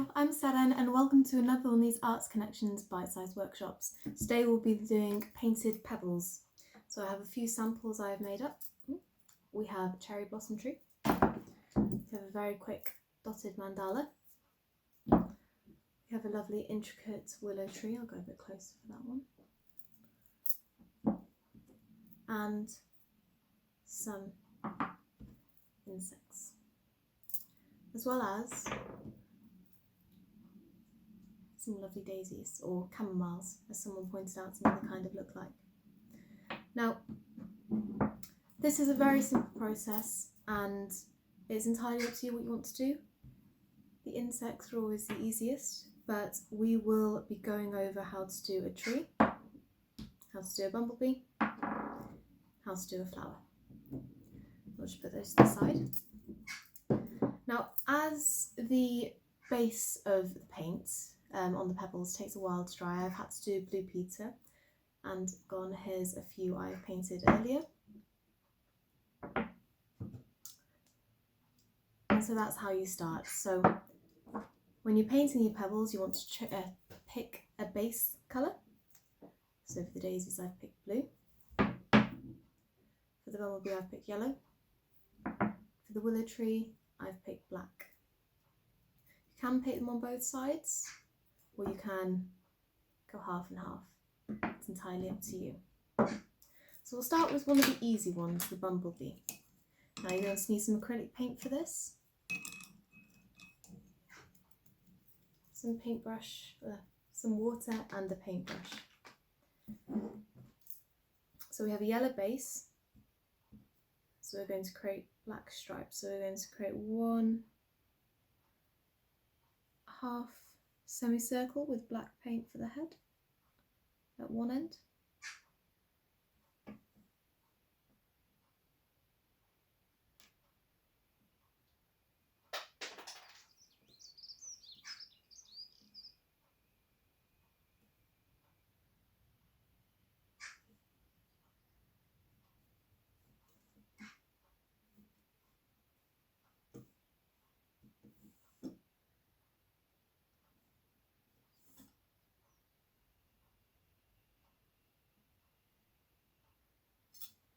Hello, I'm Seren and welcome to another one of these Arts Connections bite-sized workshops. Today we'll be doing painted pebbles. So I have a few samples I have made up. We have a cherry blossom tree. We have a very quick dotted mandala. We have a lovely intricate willow tree. I'll go a bit closer for that one. And some insects. As well as some lovely daisies, or chamomiles, as someone pointed out to me they kind of look like. Now, this is a very simple process and it's entirely up to you what you want to do. The insects are always the easiest, but we will be going over how to do a tree, how to do a bumblebee, how to do a flower. I'll just put those to the side. Now, as the base of the paint on the pebbles takes a while to dry, I've had to do blue Peter and gone, here's a few I've painted earlier. And so that's how you start. So when you're painting your pebbles, you want to pick a base colour. So for the daisies I've picked blue. For the bumblebee I've picked yellow. For the willow tree I've picked black. You can paint them on both sides, or you can go half and half. It's entirely up to you. So we'll start with one of the easy ones, the bumblebee. Now you're going to need some acrylic paint for this. Some paintbrush, some water and a paintbrush. So we have a yellow base. So we're going to create black stripes. So we're going to create one half semicircle with black paint for the head at one end.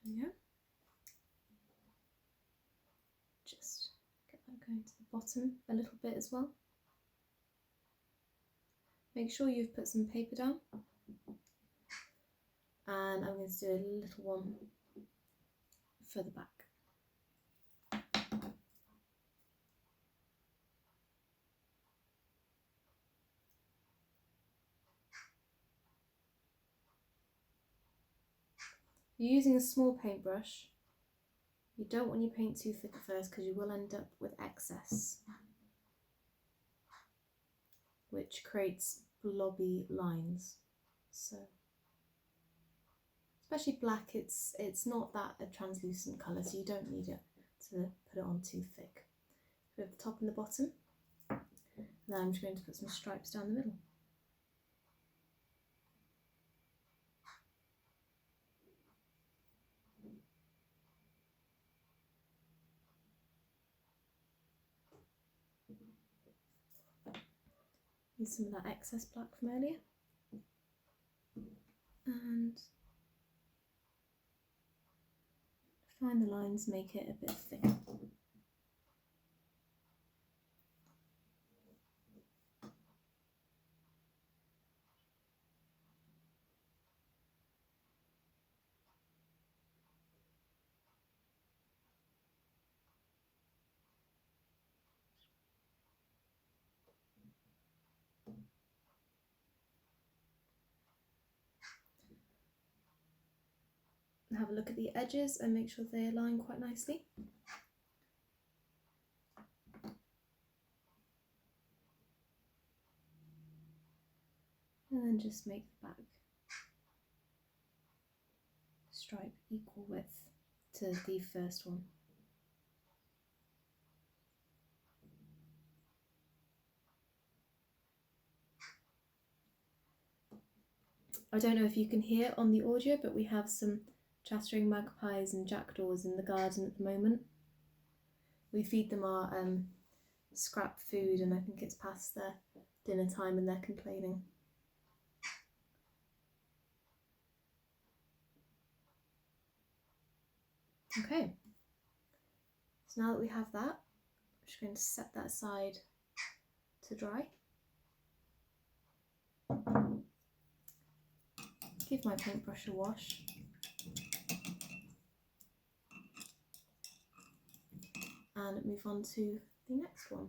Yeah. Just get that going to the bottom a little bit as well. Make sure you've put some paper down. And I'm going to do a little one for the back. You're using a small paintbrush. You don't want your paint too thick at first because you will end up with excess, which creates blobby lines. So, especially black, it's not that a translucent colour, so you don't need it to put it on too thick. We have the top and the bottom. Now I'm just going to put some stripes down the middle. Use some of that excess black from earlier. And find the lines, make it a bit thicker. Have a look at the edges and make sure they align quite nicely. And then just make the back stripe equal width to the first one. I don't know if you can hear on the audio, but we have some chattering magpies and jackdaws in the garden at the moment. We feed them our scrap food, and I think it's past their dinner time and they're complaining. Okay, so now that we have that, I'm just going to set that aside to dry. Give my paintbrush a wash. And move on to the next one.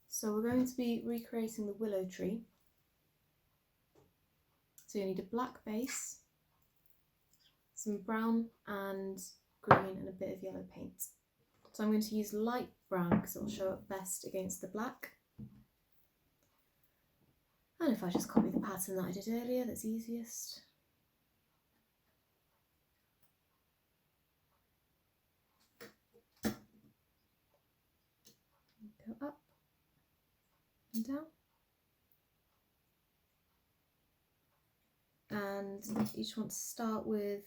So we're going to be recreating the willow tree. So you need a black base, some brown and green and a bit of yellow paint. So I'm going to use light brown because it will show up best against the black. And if I just copy the pattern that I did earlier, that's easiest. Go up and down. And you just want to start with,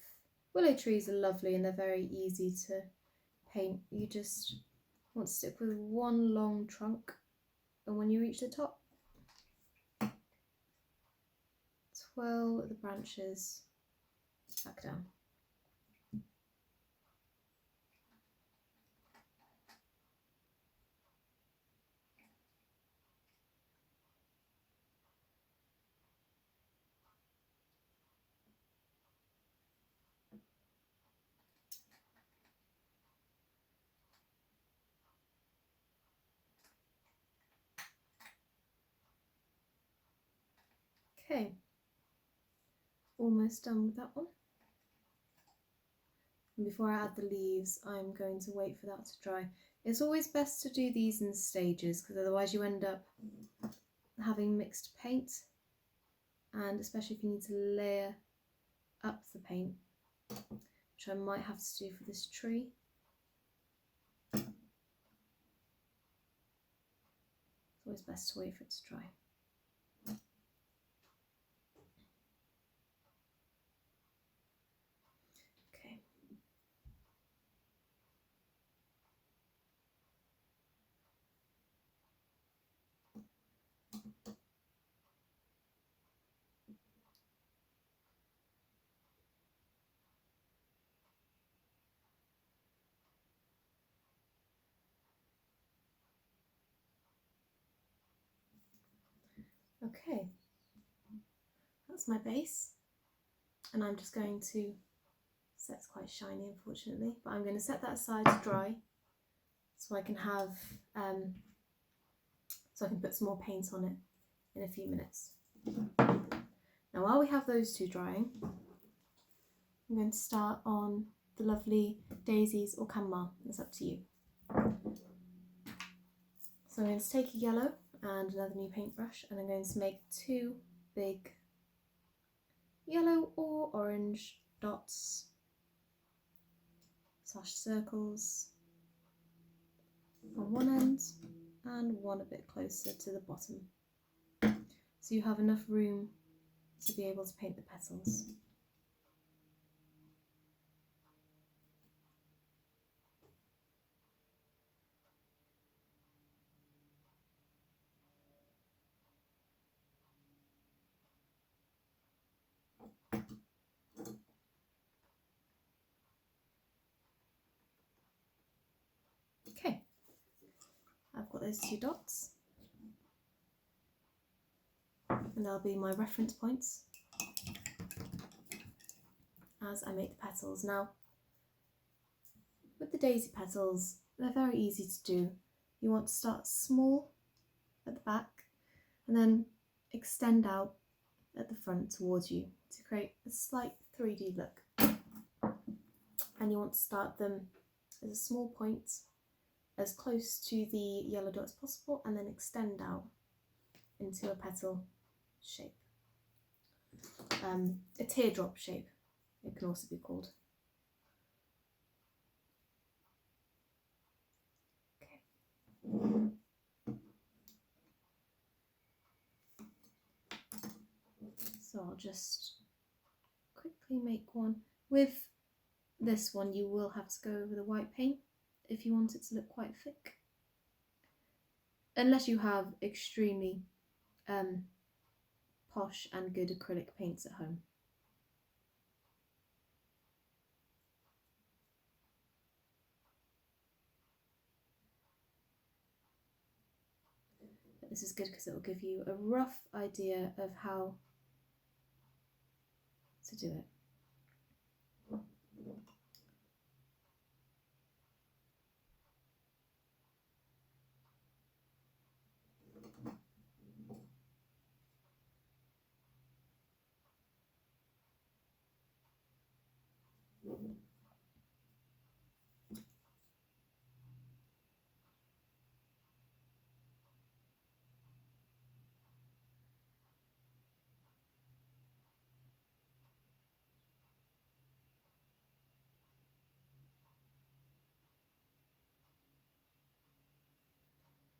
willow trees are lovely and they're very easy to paint. You just want to stick with one long trunk, and when you reach the top, twirl the branches back down. Okay, almost done with that one. And before I add the leaves, I'm going to wait for that to dry. It's always best to do these in stages because otherwise you end up having mixed paint, and especially if you need to layer up the paint, which I might have to do for this tree. It's always best to wait for it to dry. Okay, that's my base, and I'm just going to, it's quite shiny unfortunately, but I'm going to set that aside to dry so I can have, so I can put some more paint on it in a few minutes. Now while we have those two drying, I'm going to start on the lovely daisies or chamomile, it's up to you. So I'm going to take a yellow and another new paintbrush, and I'm going to make two big yellow or orange dots / circles on one end and one a bit closer to the bottom, so you have enough room to be able to paint the petals. Okay, I've got those two dots, and they'll be my reference points as I make the petals. Now, with the daisy petals, they're very easy to do. You want to start small at the back and then extend out at the front towards you to create a slight 3D look. And you want to start them as a small point, as close to the yellow dot as possible, and then extend out into a petal shape. A teardrop shape, it can also be called. Okay. So I'll just quickly make one with this one you will have to go over the white paint if you want it to look quite thick. Unless you have extremely posh and good acrylic paints at home. But this is good because it will give you a rough idea of how to do it.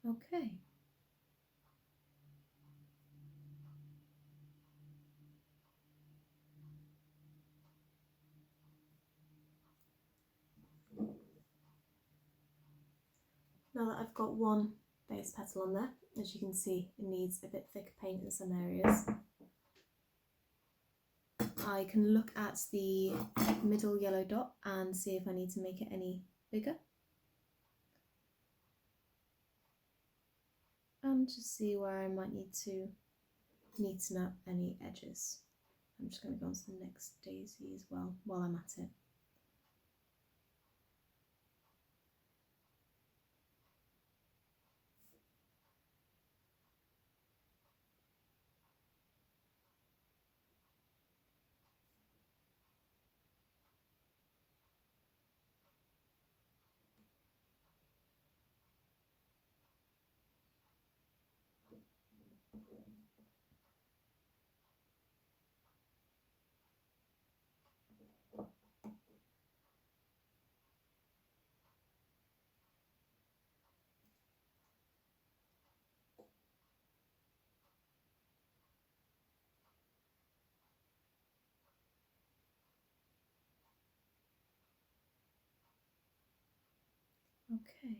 Okay. Now that I've got one base petal on there, as you can see, it needs a bit thicker paint in some areas. I can look at the middle yellow dot and see if I need to make it any bigger. And just see where I might need to neaten up any edges. I'm just going to go on to the next daisy as well while I'm at it. Okay.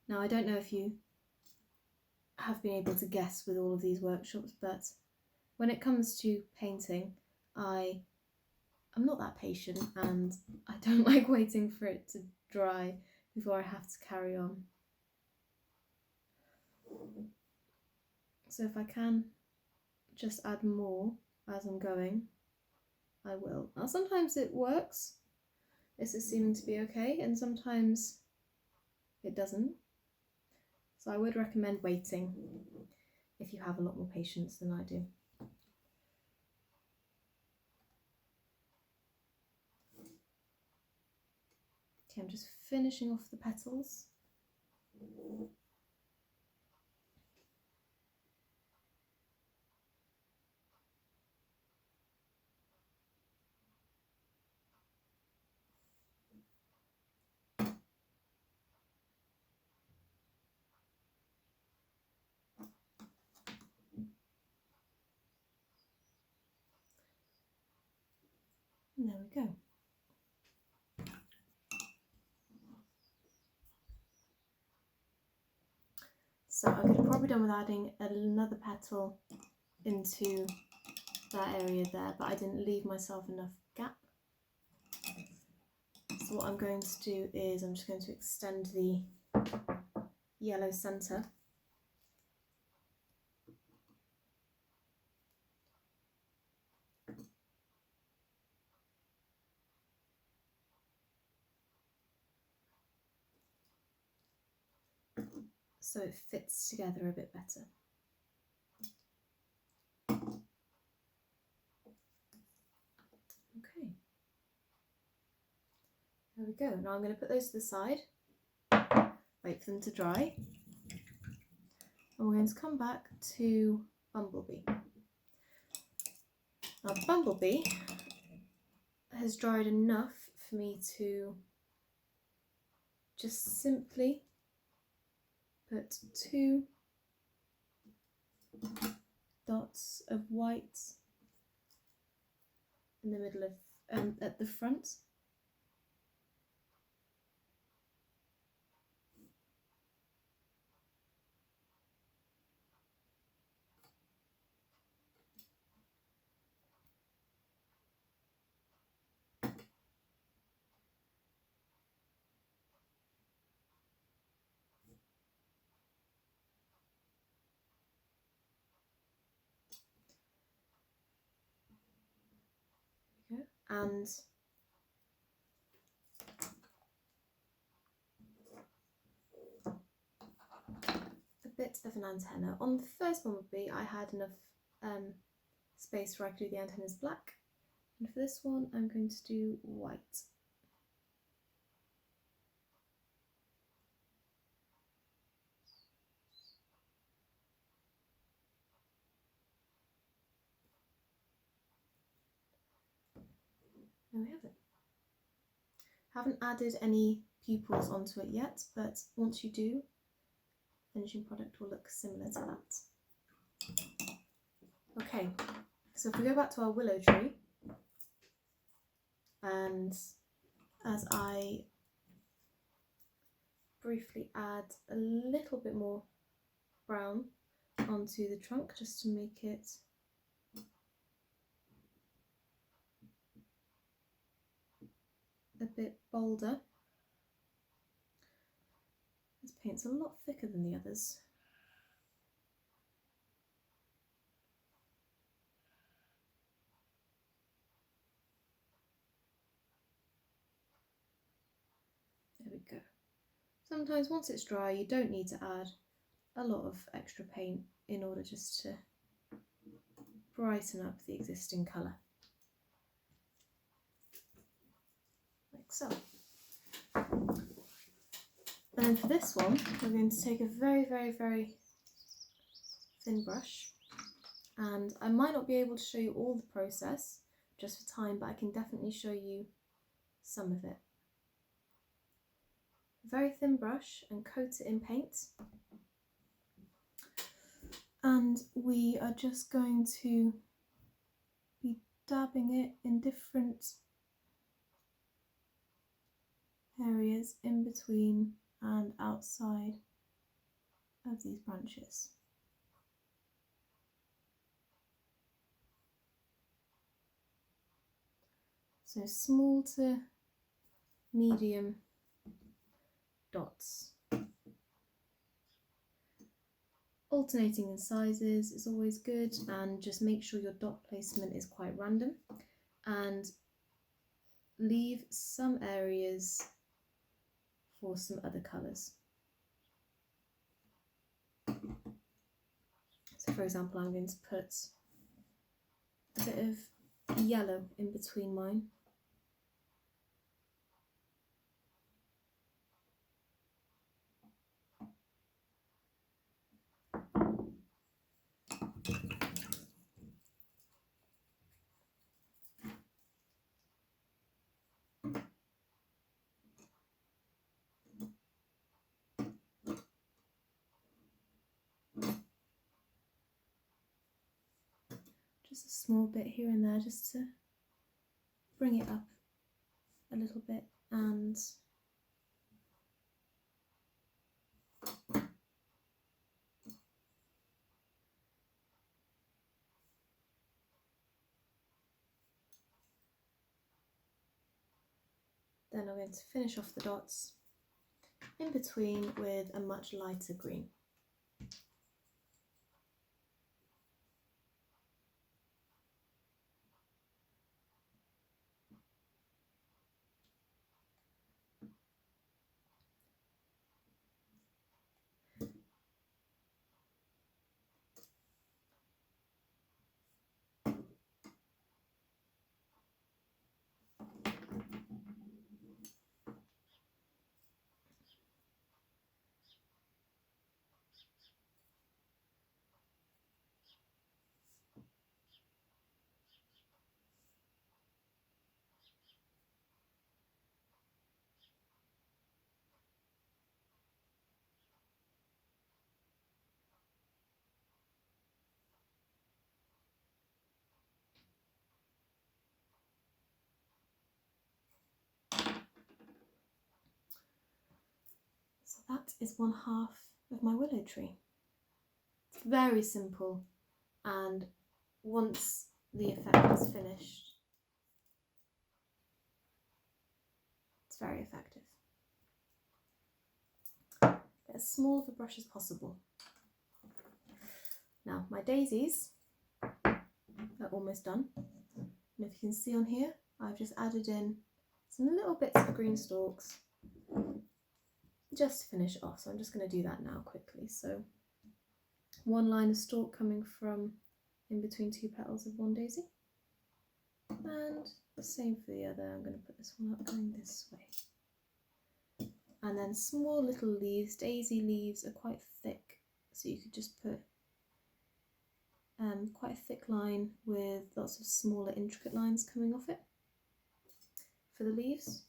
Now I don't know if you have been able to guess with all of these workshops, but when it comes to painting, I'm not that patient and I don't like waiting for it to dry before I have to carry on. So if I can just add more as I'm going, I will. Now sometimes it works, this is seeming to be okay, and sometimes it doesn't. So I would recommend waiting if you have a lot more patience than I do. Okay, I'm just finishing off the petals. And there we go. So I could have probably done with adding another petal into that area there, but I didn't leave myself enough gap. So what I'm going to do is I'm just going to extend the yellow centre. So it fits together a bit better. Okay, there we go. Now I'm going to put those to the side, wait for them to dry, and we're going to come back to Bumblebee. Now Bumblebee has dried enough for me to just simply put 2 dots of white in the middle of at the front. And a bit of an antenna. On the first bumblebee, I had enough space where I could do the antennas black, and for this one, I'm going to do white. There we have it. Haven't added any pupils onto it yet, but once you do, the finishing product will look similar to that. Okay, so if we go back to our willow tree, and as I briefly add a little bit more brown onto the trunk just to make it a bit bolder. This paint's a lot thicker than the others. There we go. Sometimes once it's dry, you don't need to add a lot of extra paint in order just to brighten up the existing colour. Like so. And then for this one, we're going to take a very, very, very thin brush, and I might not be able to show you all the process just for time, but I can definitely show you some of it. Very thin brush and coat it in paint, and we are just going to be dabbing it in different areas in between and outside of these branches. So small to medium dots. Alternating in sizes is always good, and just make sure your dot placement is quite random and leave some areas for some other colours. So for example, I'm going to put a bit of yellow in between mine. Just a small bit here and there just to bring it up a little bit, and then I'm going to finish off the dots in between with a much lighter green. is 1/2 of my willow tree. It's very simple, and once the effect is finished, it's very effective. Get as small of a brush as possible. Now my daisies are almost done, and if you can see on here, I've just added in some little bits of green stalks just to finish off, so I'm just going to do that now quickly. So one line of stalk coming from in between 2 petals of one daisy, and the same for the other. I'm going to put this one up going this way, and then small little leaves. Daisy leaves are quite thick, so you could just put quite a thick line with lots of smaller intricate lines coming off it for the leaves.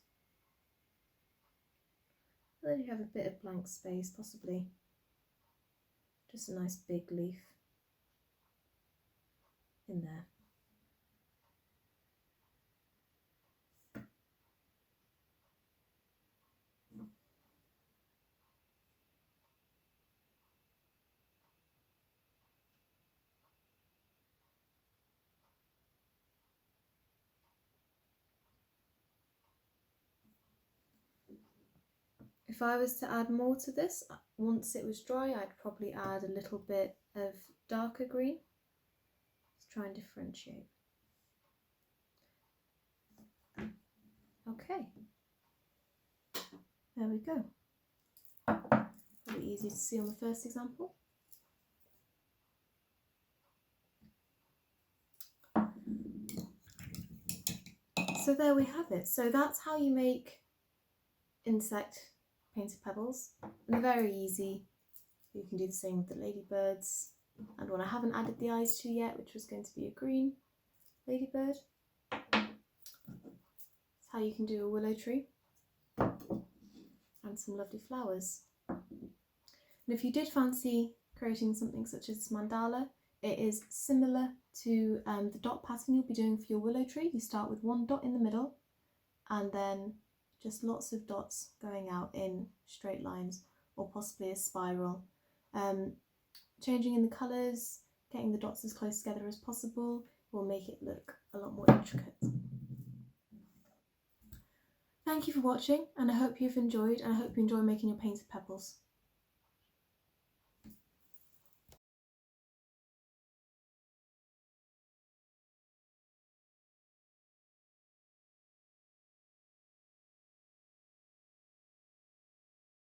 And then you have a bit of blank space, possibly just a nice big leaf in there. If I was to add more to this, once it was dry, I'd probably add a little bit of darker green to try and differentiate. Okay, there we go. Pretty easy to see on the first example. So there we have it. So that's how you make insect painted pebbles, and they're very easy. You can do the same with the ladybirds, and one I haven't added the eyes to yet, which was going to be a green ladybird. That's how you can do a willow tree and some lovely flowers. And if you did fancy creating something such as mandala, it is similar to the dot pattern you'll be doing for your willow tree. You start with 1 dot in the middle, and then just lots of dots going out in straight lines or possibly a spiral. Changing in the colours, getting the dots as close together as possible will make it look a lot more intricate. Thank you for watching, and I hope you've enjoyed, and I hope you enjoy making your painted pebbles.